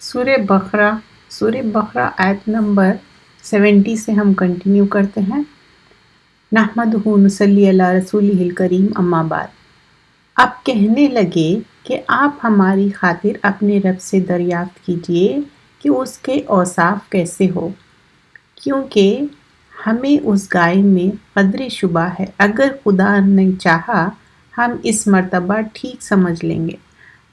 سورہ بقرہ آیت نمبر 70 سے ہم کنٹینیو کرتے ہیں۔ نحمدہ نصلی علی رسولہ الکریم، اما بعد۔ اب کہنے لگے کہ آپ ہماری خاطر اپنے رب سے دریافت کیجئے کہ اس کے اوصاف کیسے ہو، کیونکہ ہمیں اس گائے میں قدر شبہ ہے۔ اگر خدا نے چاہا ہم اس مرتبہ ٹھیک سمجھ لیں گے۔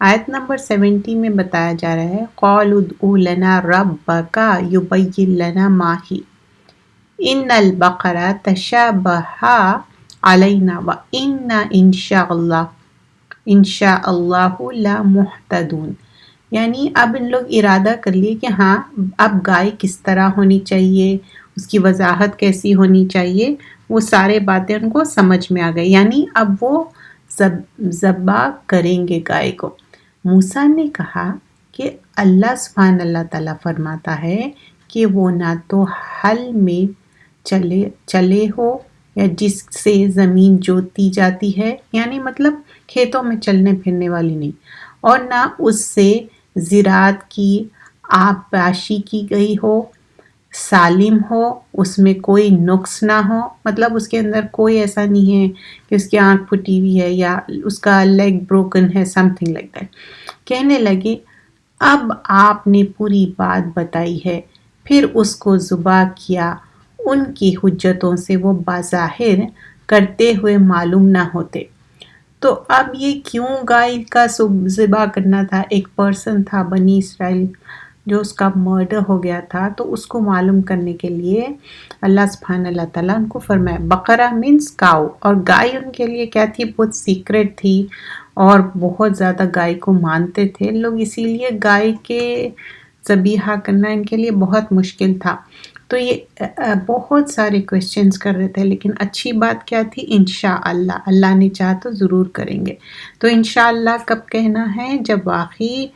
آیت نمبر 70 میں بتایا جا رہا ہے قَالُوا ادْعُ لَنَا رَبَّكَ يُبَيِّن لَنَا مَا هِيَ إِنَّ الْبَقَرَةَ تَشَابَهَ عَلَيْنَا وَإِنَّا إِنْ شَاءَ اللَّهُ لَمُهْتَدُونَ۔ یعنی اب ان لوگ ارادہ کر لیے کہ ہاں اب گائے کس طرح ہونی چاہیے، اس کی وضاحت کیسی ہونی چاہیے، وہ سارے باتیں ان کو سمجھ میں آ گئی، یعنی اب وہ ذبح کریں گے گائے کو۔ موسیٰ نے کہا کہ اللہ تعالیٰ فرماتا ہے کہ وہ نہ تو حل میں چلے ہو یا جس سے زمین جوتی جاتی ہے، یعنی مطلب کھیتوں میں چلنے پھرنے والی نہیں، اور نہ اس سے زراعت کی آبپاشی کی گئی ہو، سالم ہو، اس میں کوئی نقص نہ ہو، مطلب اس کے اندر کوئی ایسا نہیں ہے کہ اس کی آنکھ پھٹی ہوئی ہے یا اس کا لیگ بروکن ہے، سم تھنگ لائک دیٹ۔ کہنے لگے اب آپ نے پوری بات بتائی ہے، پھر اس کو ذبح کیا، ان کی حجتوں سے وہ بظاہر کرتے ہوئے معلوم نہ ہوتے۔ تو اب یہ کیوں گائے کا ذبح کرنا تھا؟ ایک پرسن تھا بنی اسرائیل جو اس کا مرڈر ہو گیا تھا، تو اس کو معلوم کرنے کے لیے اللہ سبحانہ اللہ تعالیٰ ان کو فرمایا۔ بقرہ مینس کاؤ، اور گائے ان کے لیے کیا تھی؟ بہت سیکرٹ تھی، اور بہت زیادہ گائے کو مانتے تھے لوگ، اسی لیے گائے کے ذبیحہ کرنا ان کے لیے بہت مشکل تھا۔ تو یہ بہت سارے کویسچنز کر رہے تھے، لیکن اچھی بات کیا تھی؟ انشاءاللہ، اللہ نے چاہا تو ضرور کریں گے۔ تو انشاءاللہ کب کہنا ہے؟ جب واقعی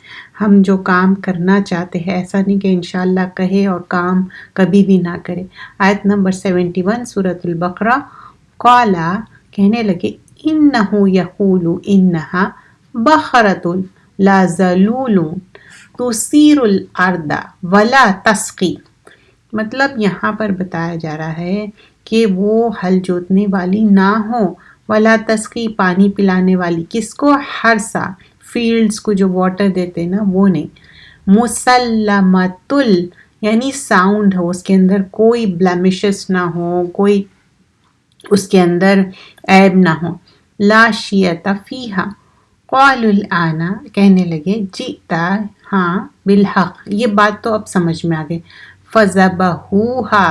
ہم جو کام کرنا چاہتے ہیں، ایسا نہیں کہ انشاءاللہ کہے اور کام کبھی بھی نہ کرے۔ آیت نمبر 71 سورۃ البقرہ، قال، کہنے لگے انہ یقول انہا بقرۃ لا ذلول تثیر الارض ولا تسقی۔ مطلب یہاں پر بتایا جا رہا ہے کہ وہ ہل جوتنے والی نہ ہو، ولا تسقی، پانی پلانے والی، کس کو؟ حرثا، فیلڈز کو جو واٹر دیتے نا، وہ نہیں۔ مسلمۃ، یعنی ساؤنڈ ہو، اس کے اندر کوئی بلیمشز نہ ہو، کوئی اس کے اندر عیب نہ ہو۔ لا شیۃ فیہا، قالوا الآن، کہنے لگے جئتا، ہاں، بالحق، یہ بات تو اب سمجھ میں آ گئی۔ فذبحوہا،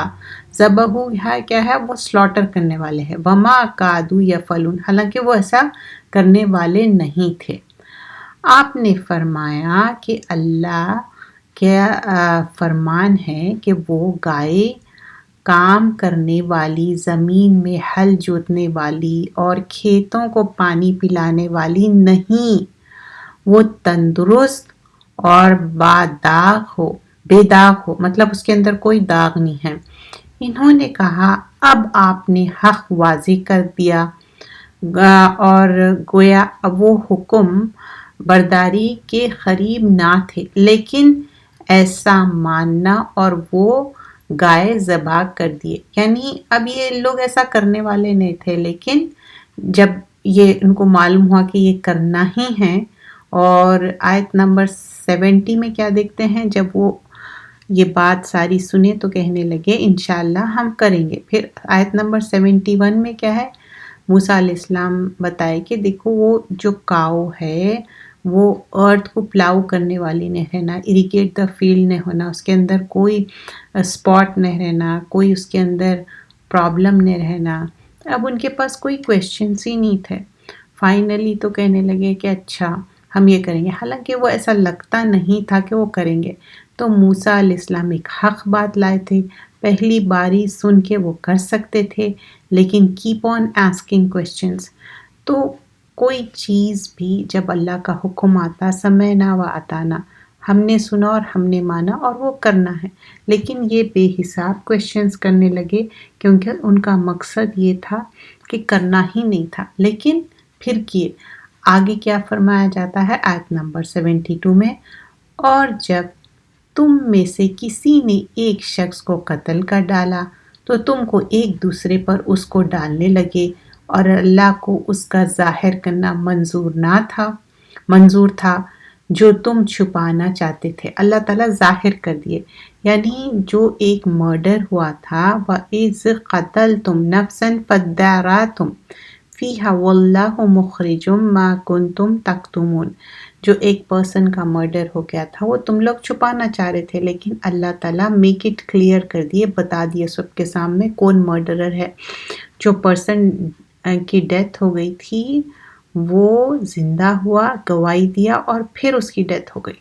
ذبحوہا کیا ہے؟ وہ سلاٹر کرنے والے ہیں۔ وما کادوا یفعلون، حالانکہ وہ ایسا کرنے والے نہیں تھے۔ آپ نے فرمایا کہ اللہ کا فرمان ہے کہ وہ گائے کام کرنے والی، زمین میں ہل جوتنے والی اور کھیتوں کو پانی پلانے والی نہیں، وہ تندرست اور بے داغ ہو، مطلب اس کے اندر کوئی داغ نہیں ہے۔ انہوں نے کہا اب آپ نے حق واضح کر دیا، اور گویا وہ حکم برداری کے قریب نہ تھے، لیکن ایسا ماننا اور وہ گائے ذبح کر دیے، یعنی اب یہ لوگ ایسا کرنے والے نہیں تھے، لیکن جب یہ ان کو معلوم ہوا کہ یہ کرنا ہی ہے، اور آیت نمبر 70 میں کیا دیکھتے ہیں؟ جب وہ یہ بات ساری سنے تو کہنے لگے انشاءاللہ ہم کریں گے۔ پھر آیت نمبر 71 میں کیا ہے؟ موسیٰ علیہ السلام بتائے کہ دیکھو وہ جو کاؤ ہے وہ ارتھ کو پلاؤ کرنے والی نہیں رہنا، اریگیٹ دا فیلڈ نہیں ہونا، اس کے اندر کوئی اسپاٹ نہیں رہنا، کوئی اس کے اندر پرابلم نہیں رہنا۔ اب ان کے پاس کوئی کویسچنس ہی نہیں تھے۔ فائنلی تو کہنے لگے کہ اچھا ہم یہ کریں گے، حالانکہ وہ ایسا لگتا نہیں تھا کہ وہ کریں گے۔ تو موسیٰ علیہ السلام ایک حق بات لائے تھے، پہلی باری سن کے وہ کر سکتے تھے، لیکن کیپ آن آسکنگ کویسچنس۔ تو کوئی چیز بھی جب اللہ کا حکم آتا، سمعنا و اطعنا، ہم نے سنا اور ہم نے مانا اور وہ کرنا ہے، لیکن یہ بے حساب کویسچنس کرنے لگے، کیونکہ ان کا مقصد یہ تھا کہ کرنا ہی نہیں تھا، لیکن پھر کیے۔ آگے کیا فرمایا جاتا ہے آیت نمبر 72 میں؟ اور جب تم میں سے کسی نے ایک شخص کو قتل کر ڈالا تو تم کو ایک دوسرے پر اس کو ڈالنے لگے اور اللہ کو اس کا ظاہر کرنا منظور تھا جو تم چھپانا چاہتے تھے۔ اللہ تعالیٰ ظاہر کر دیے، یعنی جو ایک مرڈر ہوا تھا، وَإِذْ قَتَلْتُمْ نَفْسًا فَادَّارَأْتُمْ فِيهَا وَاللَّهُ مُخْرِجٌ مَا كُنْتُمْ تَكْتُمُونَ، جو ایک پرسن کا مرڈر ہو گیا تھا، وہ تم لوگ چھپانا چاہ رہے تھے، لیکن اللہ تعالیٰ میک اٹ کلیئر کر دیے، بتا دیے سب کے سامنے کون مرڈرر ہے۔ جو پرسن کی ڈیتھ ہو گئی تھی وہ زندہ ہوا، گواہی دیا اور پھر اس کی ڈیتھ ہو گئی۔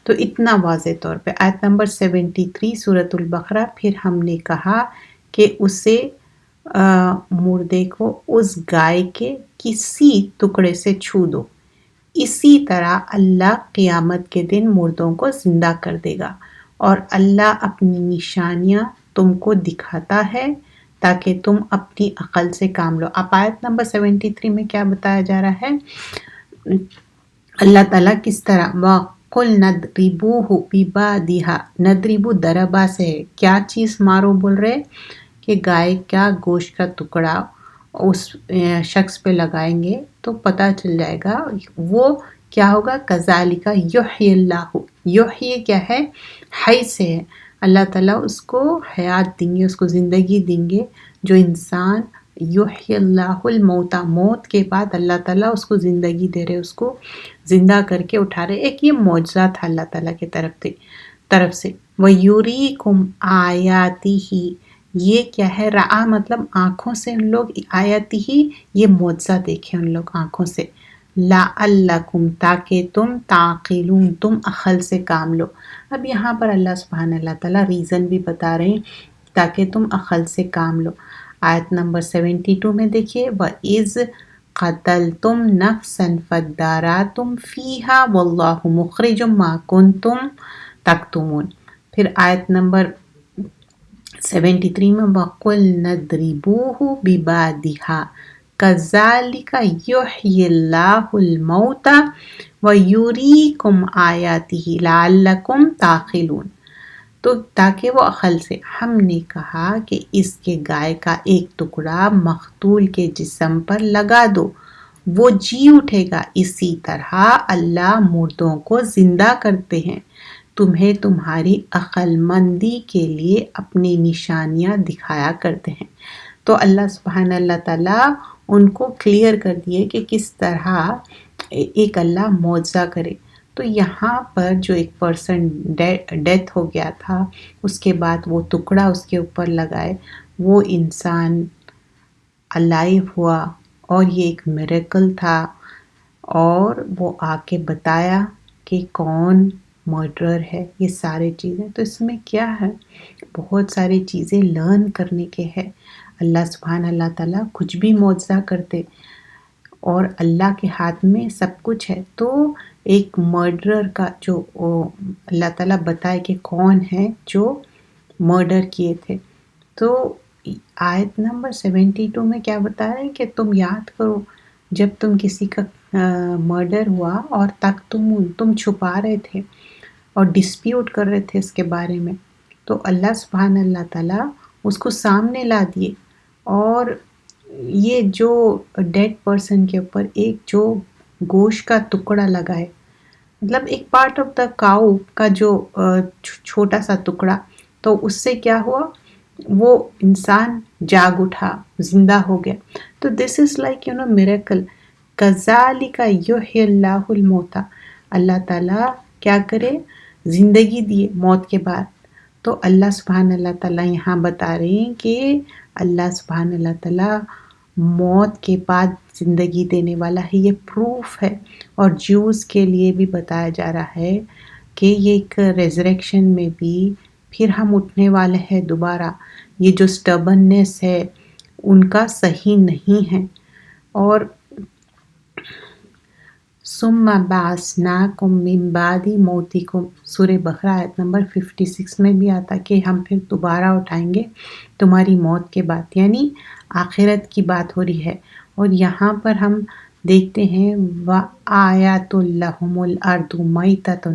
تو اتنا واضح طور پہ آیت نمبر 73 سورۃ البقرہ۔ پھر ہم نے کہا کہ اسے مردے کو اس گائے کے کسی ٹکڑے سے چھو دو، اسی طرح اللہ قیامت کے دن مردوں کو زندہ کر دے گا، اور اللہ اپنی نشانیاں تم کو دکھاتا ہے تاکہ تم اپنی عقل سے کام لو۔ اب آیت نمبر 73 میں کیا بتایا جا رہا ہے؟ اللہ تعالیٰ کس طرح وَقُلْ نَضْرِبُوهُ بِبَعْضِهَا، نَضْرِبُ دربا سے ہے، کیا چیز مارو بول رہے کہ گائے کا گوشت کا ٹکڑا اس شخص پہ لگائیں گے تو پتہ چل جائے گا وہ کیا ہوگا۔ کذالک یحیی اللہ، یحیی کیا ہے؟ حی سے ہے، اللہ تعالیٰ اس کو حیات دیں گے، اس کو زندگی دیں گے۔ جو انسان یحیی اللہ الموتى، موت کے بعد اللہ تعالیٰ اس کو زندگی دے رہے، اس کو زندہ کر کے اٹھا رہے، ایک یہ معجزہ تھا اللہ تعالیٰ کی طرف سے۔ وَيُرِيكُمْ آيَاتِهِ، یہ کیا ہے؟ رعا مطلب آنکھوں سے ان لوگ آیاتہ، یہ معجزہ دیکھیں ان لوگ آنکھوں سے، لعلکم تاکہ تم تعقلون، تم عقل سے کام لو۔ اب یہاں پر اللہ سبحانہ اللہ تعالیٰ ریزن بھی بتا رہے ہیں تاکہ تم عقل سے کام لو۔ آیت نمبر 72 میں دیکھیے، وَإِذْ قَتَلْتُمْ نَفْسًا فَادَّارَأْتُمْ فِيهَا وَاللَّهُ مُخْرِجٌ مَا كُنْتُمْ تَكْتُمُونَ۔ پھر آیت نمبر 73 میں وَقُلْ نَضْرِبُوهُ بِبَعْضِهَا كَذَلِكَ يُحْيِي اللَّهُ الْمَوْتَى وَيُرِيكُمْ آيَاتِهِ لَعَلَّكُمْ تَعْقِلُونَ۔ تو تاکہ وہ عقل سے، ہم نے کہا کہ اس کے گائے کا ایک ٹکڑا مقتول کے جسم پر لگا دو، وہ جی اٹھے گا، اسی طرح اللہ مردوں کو زندہ کرتے ہیں، تمہیں تمہاری عقل مندی کے لیے اپنی نشانیاں دکھایا کرتے ہیں۔ تو اللہ سبحانہ اللہ تعالیٰ ان کو کلیئر کر دیے کہ کس طرح ایک اللہ معجزہ کرے۔ تو یہاں پر جو ایک پرسن ڈیتھ ہو گیا تھا، اس کے بعد وہ ٹکڑا اس کے اوپر لگائے، وہ انسان الائیو ہوا، اور یہ ایک میریکل تھا، اور وہ آ کے بتایا کہ کون مرڈرر ہے۔ یہ سارے چیزیں تو اس میں کیا ہے، بہت ساری چیزیں لرن کرنے کے ہے۔ اللہ سبحانہ اللہ تعالیٰ کچھ بھی معجزہ کرتے، اور اللہ کے ہاتھ میں سب کچھ ہے۔ تو ایک مرڈرر کا جو اللہ تعالیٰ بتائے کہ کون ہے جو مرڈر کیے تھے، تو آیت نمبر 72 میں کیا بتا رہے ہیں کہ تم یاد کرو جب تم کسی کا مرڈر ہوا اور تم چھپا رہے تھے اور ڈسپیوٹ کر رہے تھے اس کے بارے میں، تو اللہ سبحانہ اللہ تعالیٰ اس کو سامنے لا دیے، اور یہ جو ڈیڈ پرسن کے اوپر ایک جو گوشت کا ٹکڑا لگائے، مطلب ایک پارٹ آف دا کاؤ کا جو چھوٹا سا ٹکڑا، تو اس سے کیا ہوا، وہ انسان جاگ اٹھا، زندہ ہو گیا۔ تو دس از لائک میریکل۔ کذالک یحیی اللہ الموتى، اللہ تعالیٰ کیا کرے، زندگی دیے موت کے بعد۔ تو اللہ سبحانہ اللہ تعالیٰ یہاں بتا رہے ہیں کہ اللہ سبحانہ اللہ تعالیٰ موت کے بعد زندگی دینے والا ہے، یہ پروف ہے۔ اور جیوز کے لیے بھی بتایا جا رہا ہے کہ یہ ایک ریزریکشن میں بھی پھر ہم اٹھنے والے ہیں دوبارہ۔ یہ جو سٹربننس ہے ان کا صحیح نہیں ہے۔ اور ثم بعثناکم من بعد موتکم، سورہ بقرہ آیت نمبر 56 میں بھی آتا کہ ہم پھر دوبارہ اٹھائیں گے تمہاری موت کے بعد، یعنی آخرت کی بات ہو رہی ہے۔ اور یہاں پر ہم دیکھتے ہیں وَآیَاتٌ لَهُمُ الْأَرْضُ مَيْتَةٌ،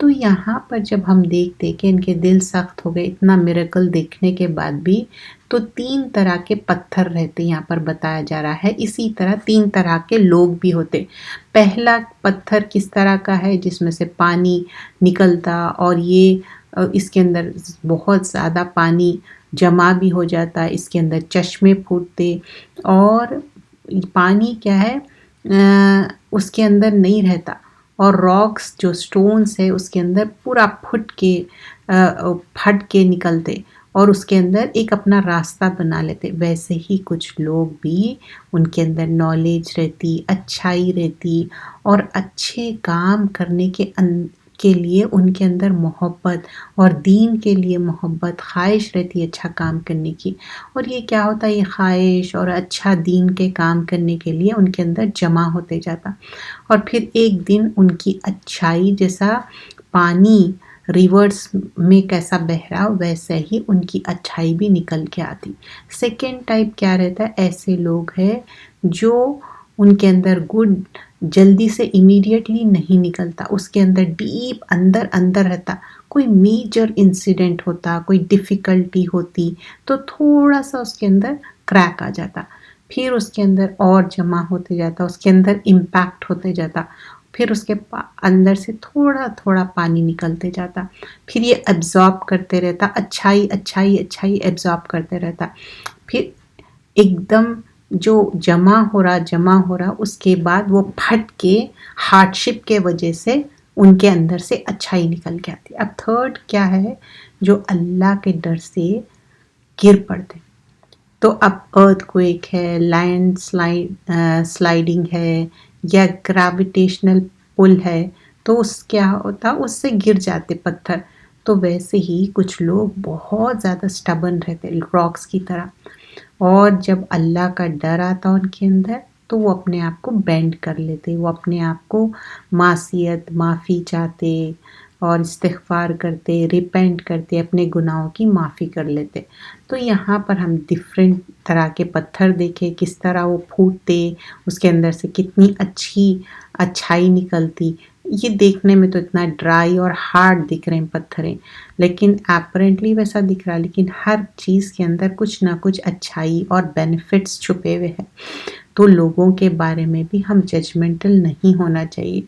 تو یہاں پر جب ہم دیکھتے کہ ان کے دل سخت ہو گئے اتنا میریکل دیکھنے کے بعد بھی، تو 3 طرح کے پتھر رہتے یہاں پر بتایا جا رہا ہے، اسی طرح 3 طرح کے لوگ بھی ہوتے۔ پہلا پتھر کس طرح کا ہے، جس میں سے پانی نکلتا اور یہ اس کے اندر بہت زیادہ پانی جمع بھی ہو جاتا، اس کے اندر چشمے پھوٹتے، اور پانی کیا ہے اس کے اندر نہیں رہتا، اور راکس جو سٹونز ہے اس کے اندر پورا پھٹ کے نکلتے اور اس کے اندر ایک اپنا راستہ بنا لیتے۔ ویسے ہی کچھ لوگ بھی ان کے اندر نالج رہتی، اچھائی رہتی، اور اچھے کام کرنے کے لیے ان کے اندر محبت اور دین کے لیے محبت، خواہش رہتی ہے اچھا کام کرنے کی، اور یہ کیا ہوتا ہے، یہ خواہش اور اچھا دین کے کام کرنے کے لیے ان کے اندر جمع ہوتے جاتا، اور پھر ایک دن ان کی اچھائی جیسا پانی ریورس میں کیسا بہ رہا ویسے ہی ان کی اچھائی بھی نکل کے آتی۔ سیکنڈ ٹائپ کیا رہتا ہے، ایسے لوگ ہیں جو ان کے اندر گڈ جلدی سے امیڈیٹلی نہیں نکلتا، اس کے اندر ڈیپ اندر رہتا، کوئی میجر انسیڈنٹ ہوتا، کوئی ڈیفیکلٹی ہوتی تو تھوڑا سا اس کے اندر کریک آ جاتا، پھر اس کے اندر اور جمع ہوتے جاتا، اس کے اندر امپیکٹ ہوتے جاتا، پھر اس کے اندر سے تھوڑا تھوڑا پانی نکلتے جاتا، پھر یہ ایبزارب کرتے رہتا، اچھائی ایبزارب کرتے رہتا، پھر ایک دم جو جمع ہو رہا اس کے بعد وہ پھٹ کے ہارڈ شپ کے وجہ سے ان کے اندر سے اچھائی نکل کے آتی۔ اب تھرڈ کیا ہے، جو اللہ کے ڈر سے گر پڑتے، تو اب ارتھ کویک ہے، لینڈ سلائڈنگ ہے، یا گریویٹیشنل پل ہے، تو اس کیا ہوتا، اس سے گر جاتے پتھر، تو ویسے ہی کچھ لوگ بہت زیادہ سٹبن رہتے راکس کی طرح، اور جب اللہ کا ڈر آتا ان کے اندر تو وہ اپنے آپ کو بینڈ کر لیتے، وہ اپنے آپ کو معافی چاہتے اور استغفار کرتے، ریپینٹ کرتے، اپنے گناہوں کی معافی کر لیتے۔ تو یہاں پر ہم ڈفرینٹ طرح کے پتھر دیکھے، کس طرح وہ پھوٹتے، اس کے اندر سے کتنی اچھائی نکلتی۔ یہ دیکھنے میں تو اتنا ڈرائی اور ہارڈ دکھ رہے ہیں پتھریں، لیکن اپیرنٹلی ویسا دکھ رہا، لیکن ہر چیز کے اندر کچھ نہ کچھ اچھائی اور بینیفٹس چھپے ہوئے ہیں۔ تو لوگوں کے بارے میں بھی ہم ججمنٹل نہیں ہونا چاہیے۔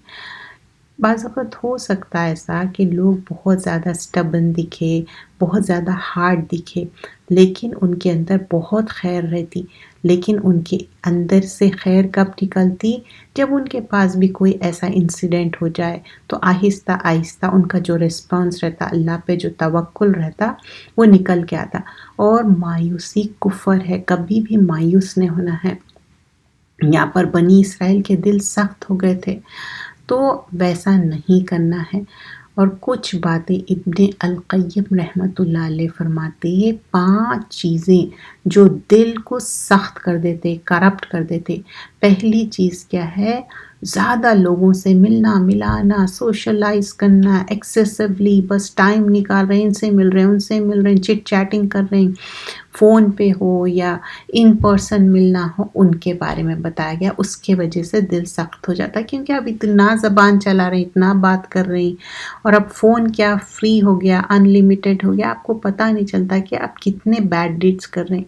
بعض وقت ہو سکتا ہے ایسا کہ لوگ بہت زیادہ سٹبن دکھے، بہت زیادہ ہارڈ دکھے، لیکن ان کے اندر بہت خیر رہتی، لیکن ان کے اندر سے خیر کب نکلتی، جب ان کے پاس بھی کوئی ایسا انسیڈنٹ ہو جائے تو آہستہ آہستہ ان کا جو ریسپانس رہتا، اللہ پہ جو توکل رہتا، وہ نکل کے آتا۔ اور مایوسی کفر ہے، کبھی بھی مایوس نہیں ہونا ہے۔ یہاں پر بنی اسرائیل کے دل سخت ہو گئے تھے، تو ویسا نہیں کرنا ہے۔ اور کچھ باتیں ابن القیم رحمۃ اللہ علیہ فرماتے ہیں، 5 چیزیں جو دل کو سخت کر دیتے، کرپٹ کر دیتے۔ پہلی چیز کیا ہے، زیادہ لوگوں سے ملنا ملانا، سوشلائز کرنا ایکسیسولی، بس ٹائم نکال رہے ہیں، ان سے مل رہے ہیں، ان سے مل رہے ہیں، چٹ چیٹنگ کر رہے ہیں، فون پہ ہو یا ان پرسن ملنا ہو، ان کے بارے میں بتایا گیا۔ اس کے وجہ سے دل سخت ہو جاتا ہے، کیونکہ اب اتنا زبان چلا رہے ہیں، اتنا بات کر رہے ہیں، اور اب فون کیا فری ہو گیا، ان لمیٹڈ ہو گیا، آپ کو پتہ نہیں چلتا کہ آپ کتنے بیڈ ڈیڈس کر رہے ہیں۔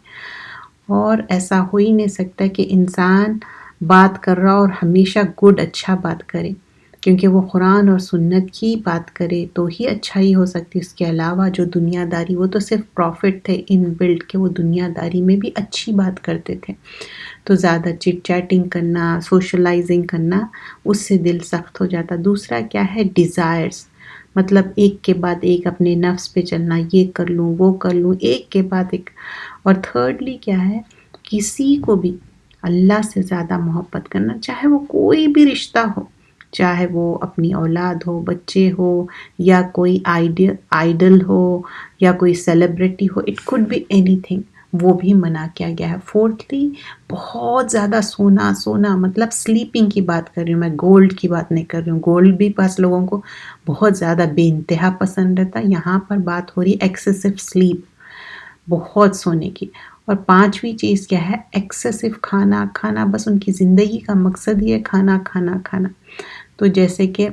اور ایسا ہو ہی نہیں سکتا کہ انسان بات کر رہا اور ہمیشہ اچھا بات کرے، کیونکہ وہ قرآن اور سنت کی بات کرے تو ہی اچھائی ہو سکتی۔ اس کے علاوہ جو دنیا داری، وہ تو صرف پروفٹ تھے ان بلڈ کے، وہ دنیا داری میں بھی اچھی بات کرتے تھے۔ تو زیادہ چٹ چیٹنگ کرنا، سوشلائزنگ کرنا، اس سے دل سخت ہو جاتا۔ دوسرا کیا ہے، ڈیزائرز، مطلب ایک کے بعد ایک اپنے نفس پہ چلنا، یہ کر لوں وہ کر لوں، ایک کے بعد ایک۔ اور تھرڈلی کیا ہے، کسی کو بھی اللہ سے زیادہ محبت کرنا، چاہے وہ کوئی بھی رشتہ ہو، چاہے وہ اپنی اولاد ہو، بچے ہو، یا کوئی آئیڈل ہو، یا کوئی سیلیبریٹی ہو، اٹ کوڈ بی اینی تھنگ، وہ بھی منع کیا گیا ہے۔ فورتھلی، بہت زیادہ سونا مطلب سلیپنگ کی بات کر رہی ہوں میں، گولڈ کی بات نہیں کر رہی ہوں۔ گولڈ بھی پاس لوگوں کو بہت زیادہ بے انتہا پسند رہتا ہے، یہاں پر بات ہو رہی ایکسیسو سلیپ، بہت سونے کی۔ اور 5ویں چیز کیا ہے، ایکسیسو کھانا، بس ان کی زندگی کا مقصد ہی ہے کھانا۔ تو جیسے کہ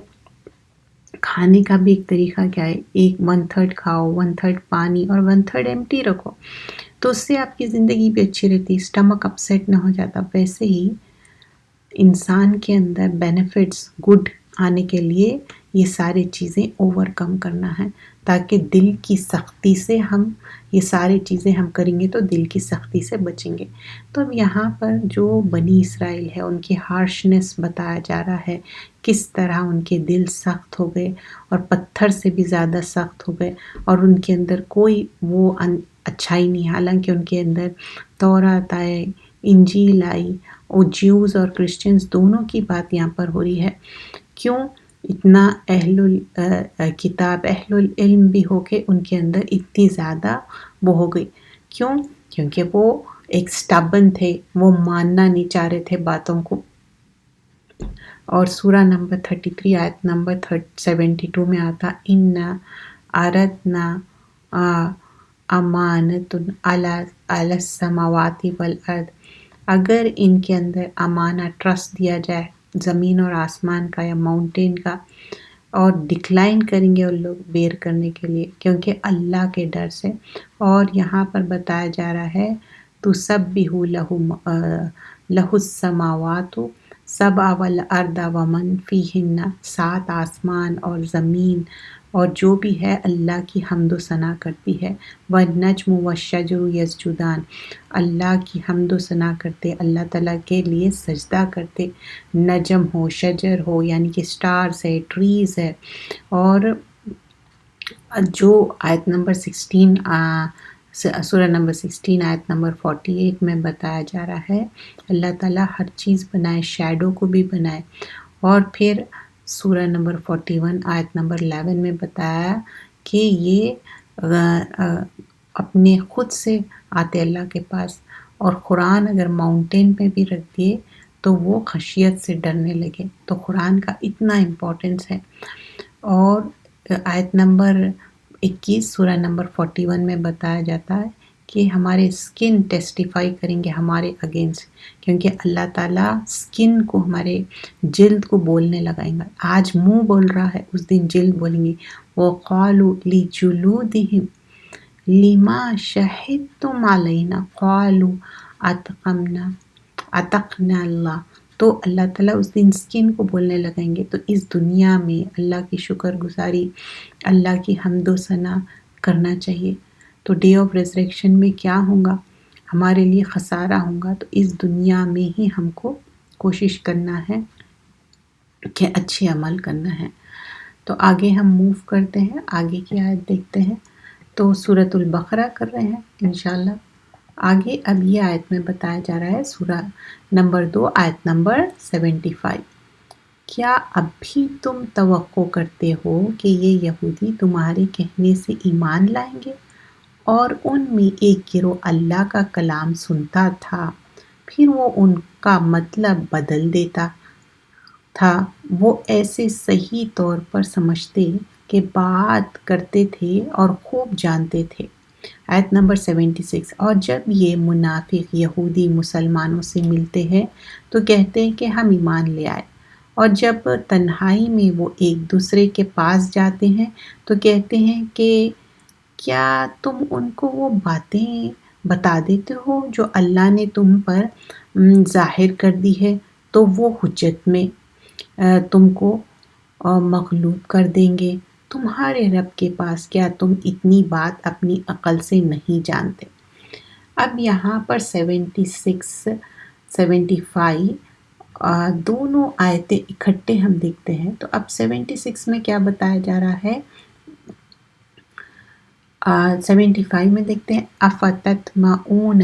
کھانے کا بھی ایک طریقہ کیا ہے، 1/3 کھاؤ، 1/3 پانی اور 1/3 ایمٹی رکھو، تو اس سے آپ کی زندگی بھی اچھی رہتی، اسٹمک اپسیٹ نہ ہو جاتا۔ ویسے ہی انسان کے اندر بینیفٹس گڈ آنے کے لیے یہ ساری چیزیں اوور کم کرنا ہے، تاکہ دل کی سختی سے یہ ساری چیزیں ہم کریں گے تو دل کی سختی سے بچیں گے۔ تو اب یہاں پر جو بنی اسرائیل ہے ان کی ہارشنس بتایا جا رہا ہے، کس طرح ان کے دل سخت ہو گئے اور پتھر سے بھی زیادہ سخت ہو گئے، اور ان کے اندر کوئی وہ اچھائی نہیں، حالانکہ ان کے اندر تورات آئے، انجیل آئی، اور جیوز اور کرسچنز دونوں کی بات یہاں پر ہو رہی ہے۔ کیوں اتنا کتاب اہل العلم بھی ہو کے ان کے اندر اتنی زیادہ وہ ہو گئی؟ کیونکہ وہ ایک سٹبن تھے، وہ ماننا نہیں چاہ رہے تھے باتوں کو۔ اور سورہ نمبر 33 آیت نمبر 72 میں آتا، اِنَّا أَرَدْنَا أَمَانَةٌ عَلَى السَّمَاوَاتِ وَالْأَرْضِ، اگر ان کے اندر امانہ ٹرسٹ دیا جائے زمین اور آسمان کا یا ماؤنٹین کا، اور ڈکلائن کریں گے ان لوگ بیر کرنے کے لیے کیونکہ اللہ کے ڈر سے۔ اور یہاں پر بتایا جا رہا ہے تُسَبِّحُ لَهُ السَّمَاوَاتُ السَّبْعُ وَالْأَرْضُ وَمَنْ فِيهِنَّ، 7 آسمان اور زمین اور جو بھی ہے اللہ کی حمد و ثنا کرتی ہے۔ وَالنَّجْمُ وَالشَّجَرُ يَسْجُدَانِ، اللہ کی حمد و ثنا کرتے، اللہ تعالیٰ کے لیے سجدہ کرتے، نجم ہو، شجر ہو یعنی کہ سٹارز ہے، ٹریز ہے۔ اور جو آیت نمبر 16 سورہ نمبر 16 آیت نمبر 48 میں بتایا جا رہا ہے، اللہ تعالیٰ ہر چیز بنائے، شیڈو کو بھی بنائے۔ اور پھر سورہ نمبر 41 آیت نمبر 11 میں بتایا کہ یہ اپنے خود سے آتے اللہ کے پاس، اور قرآن اگر ماؤنٹین پہ بھی رکھ دیے تو وہ خشیت سے ڈرنے لگے۔ تو قرآن کا اتنا امپورٹنس ہے۔ اور آیت نمبر 21 سورہ نمبر 41 میں بتایا جاتا ہے کہ ہمارے سکن ٹیسٹیفائی کریں گے ہمارے اگینسٹ، کیونکہ اللہ تعالیٰ سکن کو، ہمارے جلد کو بولنے لگائیں گا۔ آج منہ بول رہا ہے، اس دن جلد بولیں گے۔ وَقَالُوا لِجُلُودِهِمْ لِمَا شَهِدتُّمْ عَلَيْنَا قَالُوا أَطَعْنَا اللَّهَ، تو اللہ تعالیٰ اس دن سکن کو بولنے لگائیں گے۔ تو اس دنیا میں اللہ کی شکر گزاری، اللہ کی حمد و ثنا کرنا چاہیے۔ تو ڈے آف ریزریکشن میں کیا ہوگا؟ ہمارے لیے خسارہ ہوگا۔ تو اس دنیا میں ہی ہم کو کوشش کرنا ہے کہ اچھے عمل کرنا ہے۔ تو آگے ہم موو کرتے ہیں، آگے کی آیت دیکھتے ہیں۔ تو سورۃ البقرہ کر رہے ہیں انشاءاللہ۔ آگے اب یہ آیت میں بتایا جا رہا ہے، سورہ نمبر 2 آیت نمبر 75، کیا اب بھی تم توقع کرتے ہو کہ یہ یہودی تمہارے کہنے سے ایمان لائیں گے؟ اور ان میں ایک گروہ اللہ کا کلام سنتا تھا، پھر وہ ان کا مطلب بدل دیتا تھا۔ وہ ایسے صحیح طور پر سمجھتے کہ بات کرتے تھے اور خوب جانتے تھے۔ آیت نمبر 76، اور جب یہ منافق یہودی مسلمانوں سے ملتے ہیں تو کہتے ہیں کہ ہم ایمان لے آئے، اور جب تنہائی میں وہ ایک دوسرے کے پاس جاتے ہیں تو کہتے ہیں کہ کیا تم ان کو وہ باتیں بتا دیتے ہو جو اللہ نے تم پر ظاہر کر دی ہے، تو وہ حجت میں تم کو مغلوب کر دیں گے۔ تمہارے رب کے پاس کیا تم اتنی بات اپنی عقل سے نہیں جانتے؟ اب یہاں پر 76 75 دونوں آیتیں اکٹھے ہم دیکھتے ہیں۔ تو اب 76 میں کیا بتایا جا رہا ہے، 75 میں دیکھتے ہیں، اَفَتَطْمَعُونَ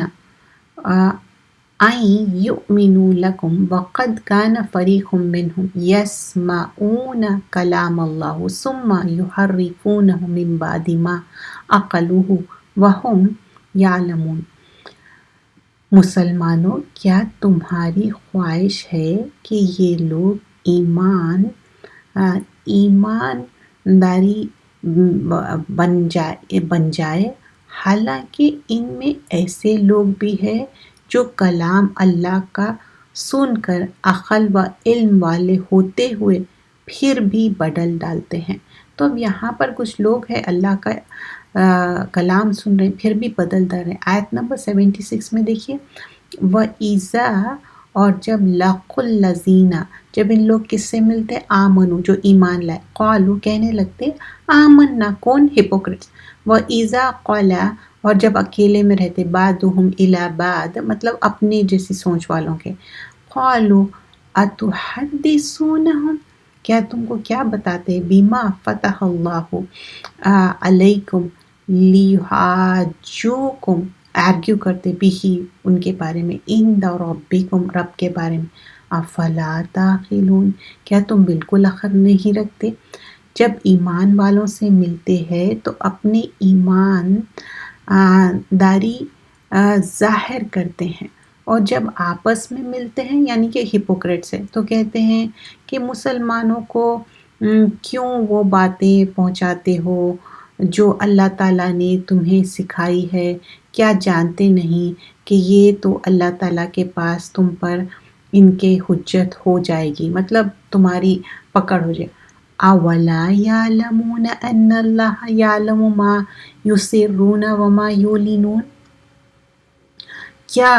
أَن يُؤْمِنُوا لَكُمْ وَقَدْ كَانَ فَرِيقٌ مِّنْهُمْ يَسْمَعُونَ كَلَامَ اللَّهِ ثُمَّ يُحَرِّفُونَهُ مِن بَعْدِ مَا عَقَلُوهُ وَهُمْ يَعْلَمُونَ۔ مسلمانوں، کیا تمہاری خواہش ہے کہ یہ لوگ ایمانداری بن جائے، حالانکہ ان میں ایسے لوگ بھی ہیں جو کلام اللہ کا سن کر عقل و علم والے ہوتے ہوئے پھر بھی بدل ڈالتے ہیں۔ تو اب یہاں پر کچھ لوگ ہیں اللہ کا کلام سن رہے ہیں پھر بھی بدل ڈال رہے ہیں۔ آیت نمبر 76 میں دیکھیے، وَإِذَا، اور جب لَقُوا الَّذِينَ، جب ان لوگ کس سے ملتے، آمنو، جو ایمان لائے، قالو، کہنے لگتے، آمنا، کون، ہپوکریٹس، وَإِذَا قَلَا، اور جب اکیلے میں رہتے، بعضهم الی بعض، مطلب اپنے جیسی سوچ والوں کے، قالو اتحدثونہم، کیا تم کو کیا بتاتے، بیما فتح اللہ علیکم لیحاجوکم، آرگیو کرتے بھی ان کے بارے میں، عند ربکم، رب کے بارے میں، افلا تعقلون، کیا تم بالکل عقل نہیں رکھتے۔ جب ایمان والوں سے ملتے ہیں تو اپنے ایمان داری ظاہر کرتے ہیں، اور جب آپس میں ملتے ہیں یعنی کہ ہپوکریٹس ہے تو کہتے ہیں کہ مسلمانوں کو کیوں وہ باتیں پہنچاتے ہو جو اللہ تعالیٰ نے تمہیں سکھائی ہے، کیا جانتے نہیں کہ یہ تو اللہ تعالیٰ کے پاس تم پر ان کے حجت ہو جائے گی، مطلب تمہاری پکڑ ہو جائے۔ اولا یعلمون ان اللہ یعلم ما یسرون وما یعلنون، کیا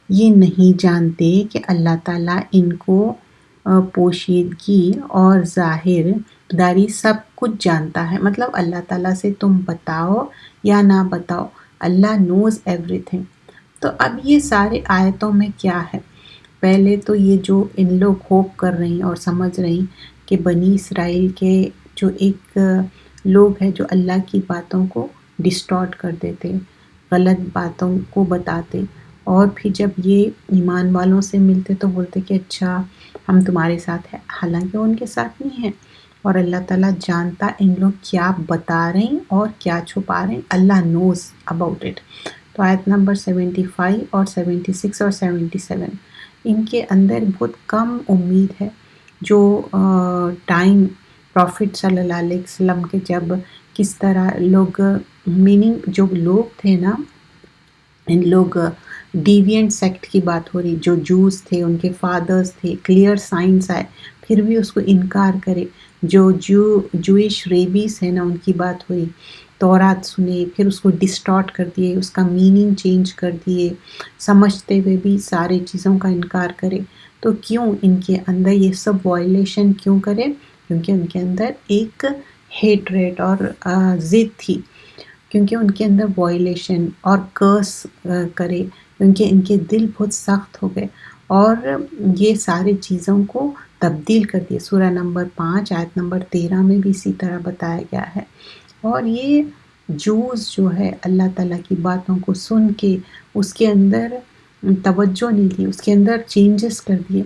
یہ نہیں جانتے کہ اللہ تعالیٰ ان کو پوشیدگی اور ظاہر داری سب کچھ جانتا ہے، مطلب اللہ تعالیٰ سے تم بتاؤ یا نہ بتاؤ، اللہ نوز ایوری تھنگ۔ تو اب یہ سارے آیتوں میں کیا ہے، پہلے تو یہ جو ان لوگ ہوپ کر رہی ہیں اور سمجھ رہی کہ بنی اسرائیل کے جو ایک لوگ ہیں جو اللہ کی باتوں کو ڈسٹارٹ کر دیتے، غلط باتوں کو بتاتے، اور پھر جب یہ ایمان والوں سے ملتے تو بولتے کہ اچھا ہم تمہارے ساتھ ہیں، حالانکہ وہ ان کے ساتھ نہیں ہیں، اور اللہ تعالیٰ جانتا ان لوگ کیا بتا رہے ہیں اور کیا چھپا رہے ہیں، اللہ نوز اباؤٹ اٹ۔ تو آیت نمبر 75 اور 76 اور 77 ان کے اندر بہت کم امید ہے، جو ٹائم پروفٹ صلی اللہ علیہ وسلم کے جب کس طرح لوگ، میننگ جو لوگ تھے نا، ان لوگ ڈیوینٹ سیکٹ کی بات ہو رہی، جو جوز تھے ان کے فادرز تھے، کلیئر سائنس آئے پھر بھی اس کو انکار کرے، جو جوئش ریبیز ہے نا ان کی بات ہوئی، تورات سنے پھر اس کو ڈسٹارٹ کر دیے، اس کا میننگ چینج کر دیے، سمجھتے ہوئے بھی سارے چیزوں کا انکار کرے، تو کیوں ان کے اندر یہ سب وائلیشن کیوں کرے، کیونکہ ان کے اندر ایک ہیٹریٹ اور ضد تھی، کیونکہ ان کے اندر وائلیشن اور کرس کرے، کیونکہ ان کے دل بہت سخت ہو گئے اور یہ سارے چیزوں کو تبدیل کر دیے۔ سورہ نمبر 5 آیت نمبر 13 میں بھی اسی طرح بتایا گیا ہے، اور یہ جوز جو ہے اللہ تعالیٰ کی باتوں کو سن کے اس کے اندر توجہ نہیں دی، اس کے اندر چینجز کر دیے،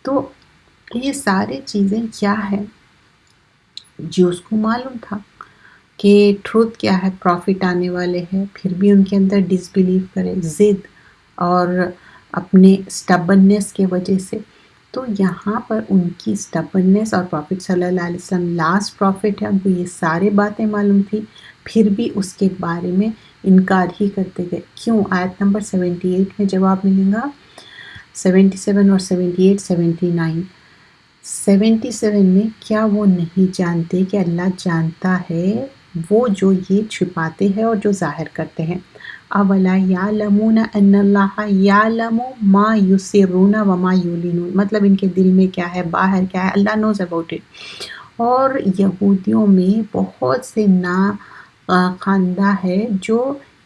تو یہ سارے چیزیں کیا ہے، جوز کو معلوم تھا کہ ٹروتھ کیا ہے، پروفٹ آنے والے ہیں، پھر بھی ان کے اندر ڈس بلیو کرے، ضد اور اپنے سٹبننس کے وجہ سے، تو یہاں پر ان کی سٹبننس، اور پروفٹ صلی اللہ علیہ وسلم لاسٹ پروفٹ ہے، ان کو یہ سارے باتیں معلوم تھی، پھر بھی اس کے بارے میں انکار ہی کرتے گئے۔ کیوں؟ آیت نمبر 78 میں جواب ملے گا، 77 اور 78 79۔ 77 میں، کیا وہ نہیں جانتے کہ اللہ جانتا ہے وہ جو یہ چھپاتے ہیں اور جو ظاہر کرتے ہیں، اولا یعلمون ان اللہ یعلم ما یسرون وما یعلنون، مطلب ان کے دل میں کیا ہے، باہر کیا ہے، اللہ نوز اباؤٹ اٹ۔ اور یہودیوں میں بہت سے خواندہ ہے جو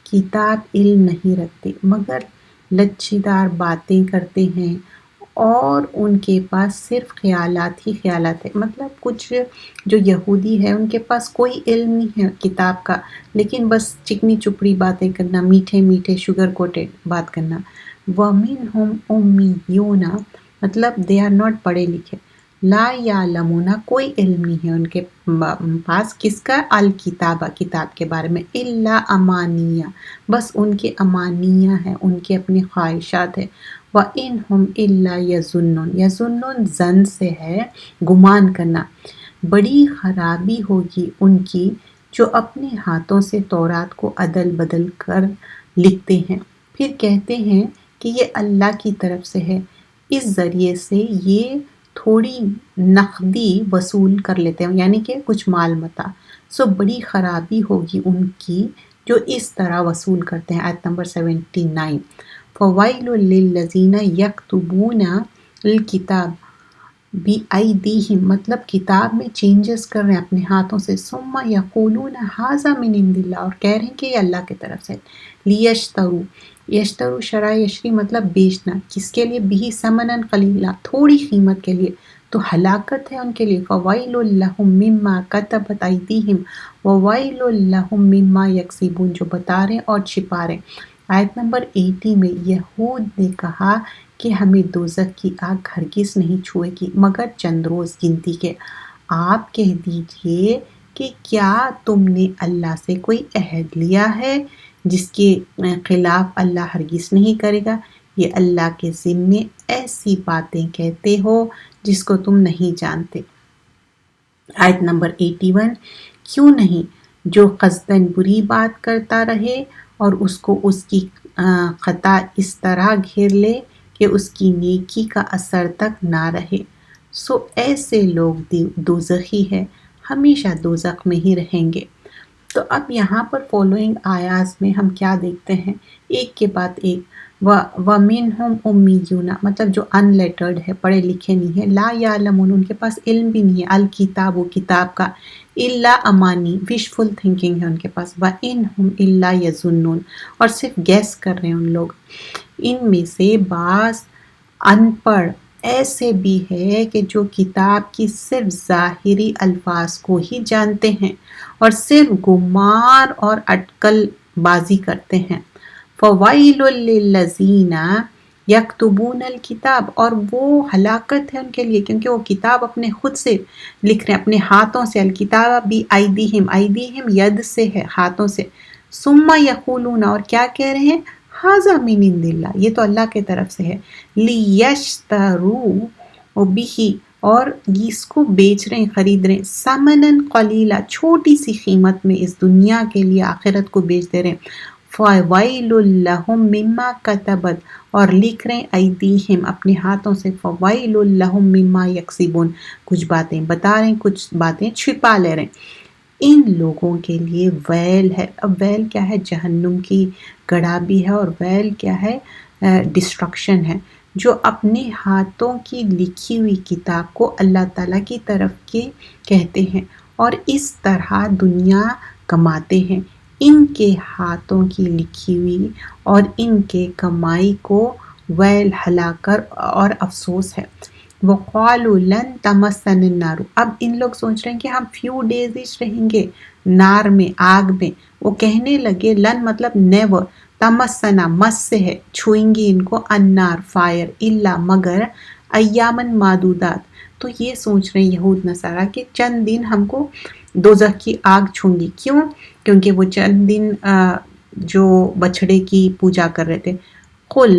کتاب علم نہیں رکھتے مگر لچھیدار باتیں کرتے ہیں، اور ان کے پاس صرف خیالات ہی خیالات ہیں، مطلب کچھ جو یہودی ہے ان کے پاس کوئی علم نہیں ہے کتاب کا، لیکن بس چکنی چپڑی باتیں کرنا، میٹھے میٹھے شوگر کوٹڈ بات کرنا۔ وَمِنْهُمْ أُمِّيُّونَ، مطلب دے آر ناٹ پڑھے لکھے، لا یعلمون، کوئی علم نہیں ہے ان کے پاس، کس کا، الکتابہ، کتاب کے بارے میں، الا امانیہ، بس ان کے امانیہ ہیں، ان کے اپنے خواہشات ہیں۔ وَإِنْهُمْ إِلَّا يَظُنُّونَ، يَظُنُّونَ زن سے ہے گمان کرنا، بڑی خرابی ہوگی ان کی جو اپنے ہاتھوں سے تورات کو عدل بدل کر لکھتے ہیں، پھر کہتے ہیں کہ یہ اللہ کی طرف سے ہے، اس ذریعے سے یہ تھوڑی نقدی وصول کر لیتے ہیں، یعنی کہ کچھ مال متا، سو بڑی خرابی ہوگی ان کی جو اس طرح وصول کرتے ہیں۔ آیت نمبر 79، فَوَيْلٌ لِّلَّذِينَ يَكْتُبُونَ الْكِتَابَ بِأَيْدِيهِمْ، مطلب کتاب میں چینجز کر رہے ہیں اپنے ہاتھوں سے، ثُمَّ يَقُولُونَ هَٰذَا مِنْ عِندِ اللَّهِ، اور کہہ رہے ہیں کہ یہ اللہ کی طرف سے، لِيَشْتَرُوا، یشترو شرع یشری مطلب بیچنا، کس کے لیے؟ بھی ثمنًا قلیلا، تھوڑی قیمت کے لیے، تو ہلاکت ہے ان کے لیے۔ فَوَيْلٌ لَّهُم مِّمَّا كَتَبَتْ أَيْدِيهِمْ وَوَيْلٌ لَّهُم مِّمَّا يَكْسِبُونَ، جو بتا رہے ہیں اور چھپا رہے ہیں۔ آیت نمبر 80 میں یہود نے کہا کہ ہمیں دوزخ کی آگ ہرگز نہیں چھوئے گی مگر چند روز گنتی کے۔ آپ کہہ دیجئے کہ کیا تم نے اللہ سے کوئی عہد لیا ہے جس کے خلاف اللہ ہرگز نہیں کرے گا؟ یہ اللہ کے ذمے ایسی باتیں کہتے ہو جس کو تم نہیں جانتے۔ آیت نمبر 81، کیوں نہیں جو قصداً بری بات کرتا رہے اور اس کو اس کی خطا اس طرح گھیر لے کہ اس کی نیکی کا اثر تک نہ رہے، سو ایسے لوگ دوزخی ہے، ہمیشہ دوزخ میں ہی رہیں گے۔ تو اب یہاں پر فالوئنگ آیات میں ہم کیا دیکھتے ہیں، ایک کے بعد ایک، وَمِنْهُمْ أُمِّيُّونَ، مطلب جو ان لیٹرڈ ہے، پڑھے لکھے نہیں ہیں، لا یعلمون، ان کے پاس علم بھی نہیں ہے، الکتاب و کتاب کا، الا امانی، وشفل تھنکنگ ہے ان کے پاس، وَإِنْهُمْ إِلَّا يَظُنُّونَ، اور صرف گیس کر رہے ہیں ان لوگ۔ ان میں سے بعض ان پڑھ ایسے بھی ہے کہ جو کتاب کی صرف ظاہری الفاظ کو ہی جانتے ہیں اور صرف گمار اور اٹکل بازی کرتے ہیں۔ فَوَيْلٌ لِّلَّذِينَ يَكْتُبُونَ الْكِتَابَ، اور وہ ہلاکت ہے ان کے لیے کیونکہ وہ کتاب اپنے خود سے لکھ رہے ہیں، اپنے ہاتھوں سے، الکتاب بِأَيْدِيهِمْ، ایدیہم ید سے ہے، ہاتھوں سے، ثُمَّ يَقُولُونَ، اور کیا کہہ رہے ہیں؟ ھذا من عند اللہ، یہ تو اللہ کی طرف سے ہے، لیشتروا بہ، اور اس کو بیچ رہے ہیں، خرید رہے ہیں، ثمنًا قلیلا، چھوٹی سی قیمت میں اس دنیا کے لیے آخرت کو بیچ دے رہے ہیں۔ فویل لہم مما کتبت، اور لکھ رہے ہیں ایدیہم، اپنے ہاتھوں سے، فویل لہم مما یکسبون، کچھ باتیں بتا رہے ہیں، کچھ باتیں چھپا لے رہے ہیں۔ ان لوگوں کے لیے ویل ہے۔ اب ویل کیا ہے؟ جہنم کی گڑھا بھی ہے، اور ویل کیا ہے؟ ڈسٹرکشن ہے۔ جو اپنے ہاتھوں کی لکھی ہوئی کتاب کو اللہ تعالیٰ کی طرف کے کہتے ہیں اور اس طرح دنیا کماتے ہیں، ان کے ہاتھوں کی لکھی ہوئی اور ان کے کمائی کو ویل، ہلاکت اور افسوس ہے۔ وَقَالُوا لَن تَمَسَّنَا النَّارُ، اب ان لوگ سوچ رہے ہیں کہ ہم فیو ڈیز ہی رہیں گے نار میں، آگ میں۔ وہ کہنے لگے، لن مطلب نیور، تمسنا مس سے ہے، چھوئیں گی ان کو، النار فائر، الا مگر، ایامن معدودات، تو یہ سوچ رہے ہیں یہود نصارہ کہ چند دن ہم کو دوزخ کی آگ چھوں گی۔ کیوں؟ کیونکہ وہ چند دن جو بچھڑے کی پوجا کر رہے تھے۔ قل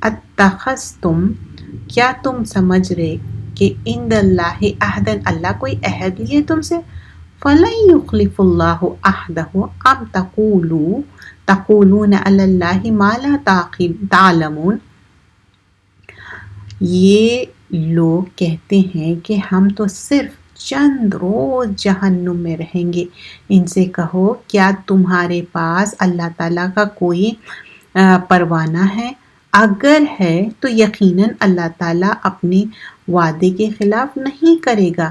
اتخذتم، کیا تم سمجھ رہے کہ عند اللہ عہدن، اللہ کوئی عہد لیے تم سے؟ فَلَن يُخْلِفَ اللَّهُ عَهْدَهُ أَمْ تَقُولُونَ عَلَى اللَّهِ مَا لَا تَعْلَمُونَ، یہ لوگ کہتے ہیں کہ ہم تو صرف چند روز جہنم میں رہیں گے۔ ان سے کہو، کیا تمہارے پاس اللہ تعالیٰ کا کوئی پروانہ ہے؟ اگر ہے تو یقیناً اللہ تعالیٰ اپنے وعدے کے خلاف نہیں کرے گا،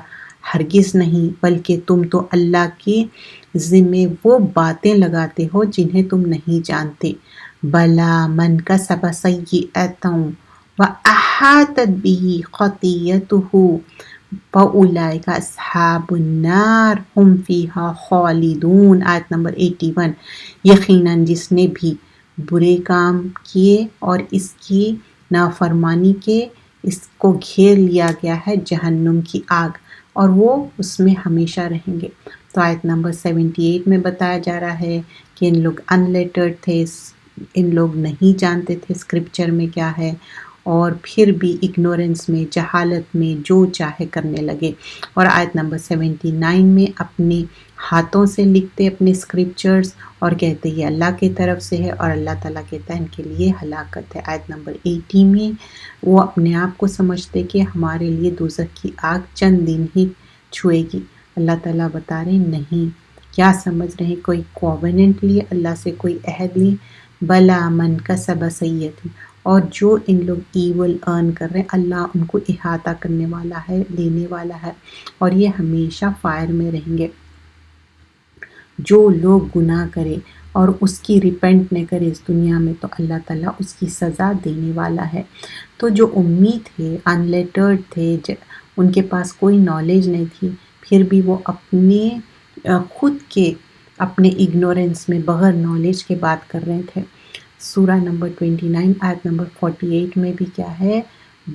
ہرگز نہیں، بلکہ تم تو اللہ کے ذمے وہ باتیں لگاتے ہو جنہیں تم نہیں جانتے۔ بلا من کسب سیئۃ وأحاطت به خطیئتہ فأولئک اصحاب النار هم فیہا خالدون۔ آیت نمبر 81، یقیناً جس نے بھی برے کام کیے اور اس کی نافرمانی کے، اس کو گھیر لیا گیا ہے جہنم کی آگ، اور وہ اس میں ہمیشہ رہیں گے۔ تو آیت نمبر 78 میں بتایا جا رہا ہے کہ ان لوگ ان لیٹرڈ تھے، ان لوگ نہیں جانتے تھے اسکرپچر میں کیا ہے، اور پھر بھی اگنورنس میں، جہالت میں جو چاہے کرنے لگے۔ اور آیت نمبر 79 میں اپنے ہاتھوں سے لکھتے اپنے اسکرپچرز اور کہتے یہ اللہ کی طرف سے ہے، اور اللہ تعالیٰ کہتا ہے ان کے لیے ہلاکت ہے۔ آیت نمبر 80 میں وہ اپنے آپ کو سمجھتے کہ ہمارے لیے دوزخ کی آگ چند دن ہی چھوئے گی۔ اللہ تعالیٰ بتا رہے نہیں، کیا سمجھ رہے ہیں؟ کوئی کووننٹ لیے اللہ سے، کوئی عہد لیے؟ بلا من کسب سیئۃ، اور جو ان لوگ ایول ارن کر رہے ہیں اللہ ان کو احاطہ کرنے والا ہے، لینے والا ہے، اور یہ ہمیشہ فائر میں رہیں گے۔ جو لوگ گناہ کرے اور اس کی ریپینٹ نہ کرے اس دنیا میں تو اللہ تعالیٰ اس کی سزا دینے والا ہے۔ تو جو امی تھے، ان لیٹرڈ تھے، ان کے پاس کوئی نالج نہیں تھی، پھر بھی وہ اپنے خود کے اپنے اگنورنس میں بغیر نالج کے بات کر رہے تھے۔ سورہ نمبر 29 آیت نمبر 48 میں بھی کیا ہے؟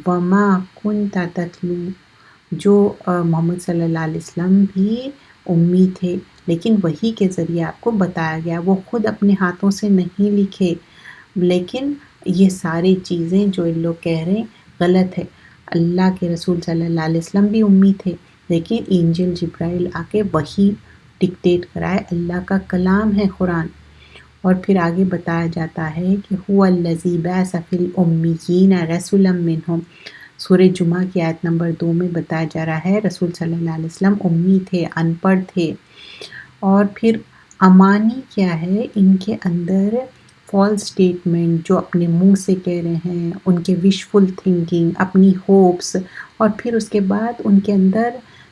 وَمَا كُنْتَ تَتْلُو، جو محمد صلی اللہ علیہ وسلم بھی امی تھے، لیکن وحی کے ذریعے آپ کو بتایا گیا، وہ خود اپنے ہاتھوں سے نہیں لکھے، لیکن یہ ساری چیزیں جو ان لوگ کہہ رہے ہیں غلط ہے۔ اللہ کے رسول صلی اللہ علیہ وسلم بھی امی تھے، لیکن انجیل جبرائیل آ کے وحی ڈکٹیٹ کرائے، اللہ کا کلام ہے قرآن۔ اور پھر آگے بتایا جاتا ہے کہ هو الذی بعث فی الامیین رسولا منہم، سورہ جمعہ کی آیت نمبر 2 میں بتایا جا رہا ہے رسول صلی اللہ علیہ وسلم امی تھے، ان پڑھ تھے۔ اور پھر امانی کیا ہے؟ ان کے اندر فالس سٹیٹمنٹ جو اپنے منہ سے کہہ رہے ہیں، ان کے وشفل تھنکنگ، اپنی ہوپس، اور پھر اس کے بعد ان کے اندر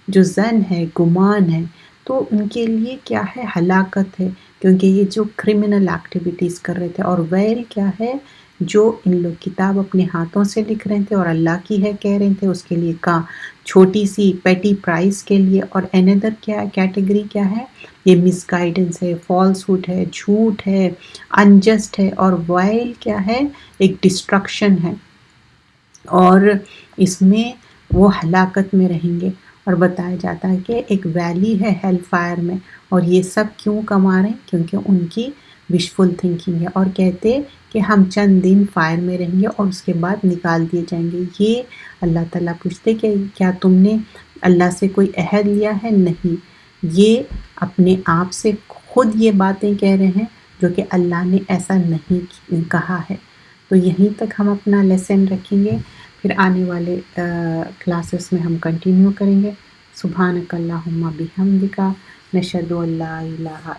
جو ظن ہے، گمان ہے، تو ان کے لیے کیا ہے؟ ہلاکت ہے، کیونکہ یہ جو کرمنل ایکٹیویٹیز کر رہے تھے۔ اور ویل کیا ہے؟ جو ان لوگ کتاب اپنے ہاتھوں سے لکھ رہے تھے اور اللہ کی ہے کہہ رہے تھے، اس کے لیے کا چھوٹی سی پیٹی پرائز کے لیے۔ اور اندر کیا کیٹیگری کیا ہے؟ یہ مس گائیڈنس ہے، فالس ہوڈ ہے، جھوٹ ہے، انجسٹ ہے، اور وائل کیا ہے؟ ایک ڈسٹرکشن ہے، اور اس میں وہ ہلاکت میں رہیں گے۔ اور بتایا جاتا ہے کہ ایک ویلی ہے ہیل فائر میں، اور یہ سب کیوں کما رہے ہیں؟ کیونکہ ان کی وشفل تھنکنگ ہے، اور کہتے کہ ہم چند دن فائر میں رہیں گے اور اس کے بعد نکال دیے جائیں گے۔ یہ اللہ تعالیٰ پوچھتے کہ کیا تم نے اللہ سے کوئی عہد لیا ہے؟ نہیں، یہ اپنے آپ سے خود یہ باتیں کہہ رہے ہیں جو کہ اللہ نے ایسا نہیں کہا ہے۔ تو یہیں تک ہم اپنا لیسن رکھیں گے، پھر آنے والے کلاسز میں ہم کنٹینیو کریں گے۔ سبحانک اللہم بحمدک، نشہد ان لا الہ